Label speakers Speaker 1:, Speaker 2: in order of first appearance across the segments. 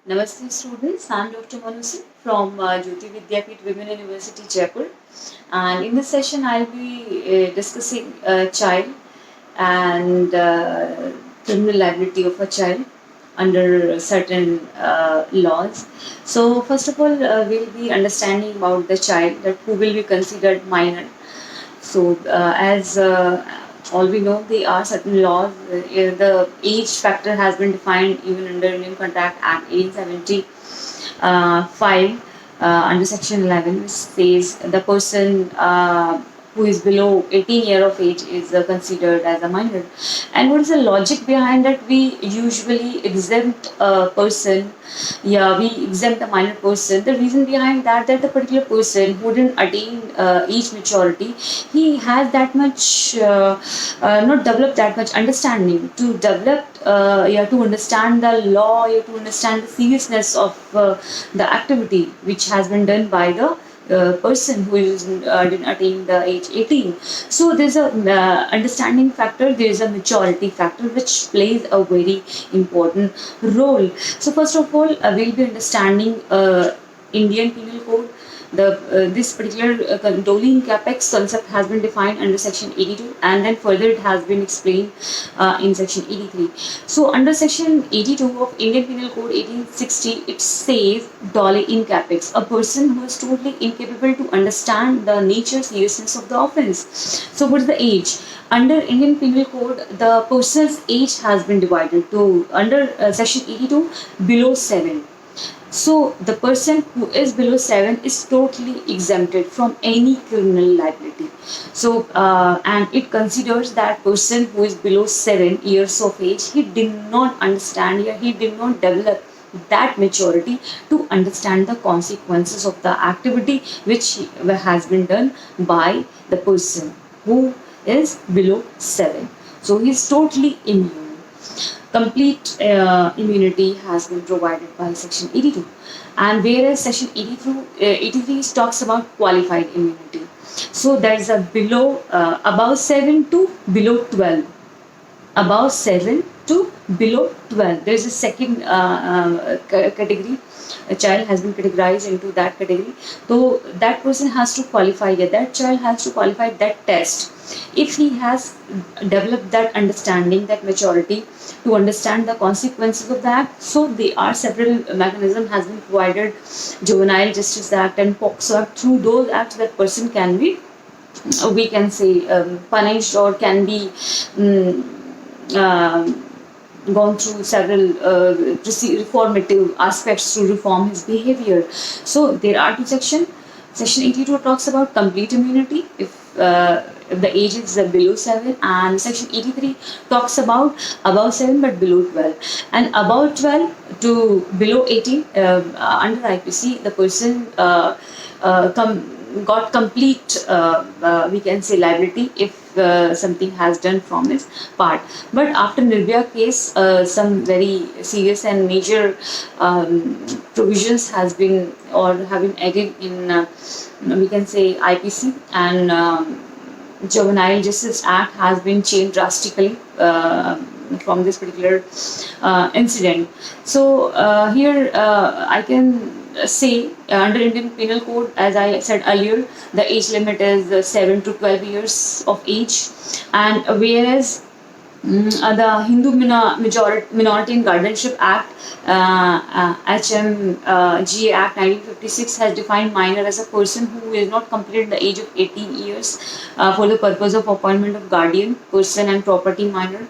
Speaker 1: Namaste students, I am Dr. Manusi from Jyoti Vidyapeeth Women University Jaipur, and in this session I will be discussing child and criminal liability of a child under certain laws. So first of all we will be understanding about the child, that who will be considered minor. So, as all we know, there are certain laws. The age factor has been defined even under Indian Contract Act 1875 under Section 11, which says the person who is below 18 year of age is considered as a minor. And what is the logic behind that? We usually exempt a person, yeah, we exempt a minor person. The reason behind that the particular person who didn't attain age maturity, he has that much not developed that much understanding to develop, you have to understand the law, you have to understand the seriousness of the activity which has been done by the person who is didn't attain the age 18. So there's a understanding factor, there is a maturity factor which plays a very important role. So first of all we'll be understanding Indian Penal Code. The this particular controlling capex concept has been defined under section 82, and then further it has been explained in section 83. So under section 82 of Indian Penal Code 1860, it says dolly in capex, a person who is totally incapable to understand the nature seriousness of the offense. So what is the age? Under Indian Penal Code, the person's age has been divided to under section 82 below 7. So the person who is below 7 is totally exempted from any criminal liability. So and it considers that person who is below 7 years of age, he did not understand, or he did not develop that maturity to understand the consequences of the activity which has been done by the person who is below 7. So he is totally immune. Complete immunity has been provided by section 82, and whereas section 83 talks about qualified immunity. So there is a below above 7 to below 12, above 7 to below 12. There is a second category. A child has been categorized into that category. So that person has to qualify it. That child has to qualify that test. If he has developed that understanding, that maturity to understand the consequences of the act, so there are several mechanisms has been provided, Juvenile Justice Act and POCSO Act. Through those acts, that person can be, we can say, punished, or can be gone through several reformative aspects to reform his behavior. So there are two sections. Section 82 talks about complete immunity if the age is below 7, and section 83 talks about above 7 but below 12, and above 12 to below 18 under IPC the person got complete we can say liability if something has done from his part. But after Nirbhaya case, some very serious and major provisions has been or have been added in we can say IPC, and Juvenile Justice Act has been changed drastically from this particular incident. So here I can say under Indian Penal Code, as I said earlier, the age limit is 7 to 12 years of age, and whereas the Hindu Minority and Guardianship Act, HMG Act 1956, has defined minor as a person who is not completed the age of 18 years for the purpose of appointment of guardian, person and property minor.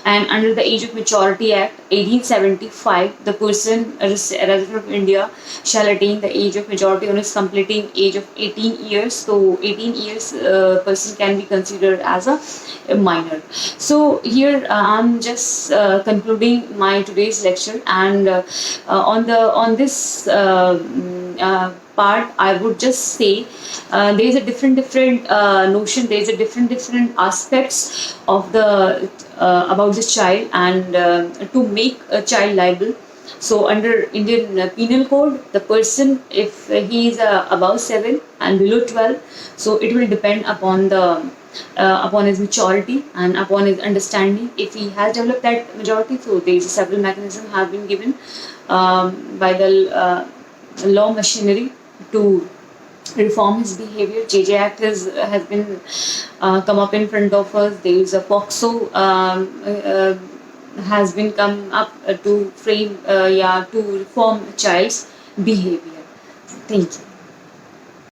Speaker 1: And under the Age of Maturity Act 1875, the person a resident of India shall attain the age of majority on his completing age of 18 years. So 18 years person can be considered as a minor. So here I'm just concluding my today's lecture, and on this part I would just say there is a different notion, there is a different aspects of the about this child, and to make a child liable. So under Indian Penal Code, the person, if he is above 7 and below 12, so it will depend upon the upon his maturity and upon his understanding. If he has developed that majority, so there is several mechanisms have been given by the law machinery to reform his behavior. JJ Act has been come up in front of us. There is a POXO has been come up to frame, to reform a child's behavior. Thank you.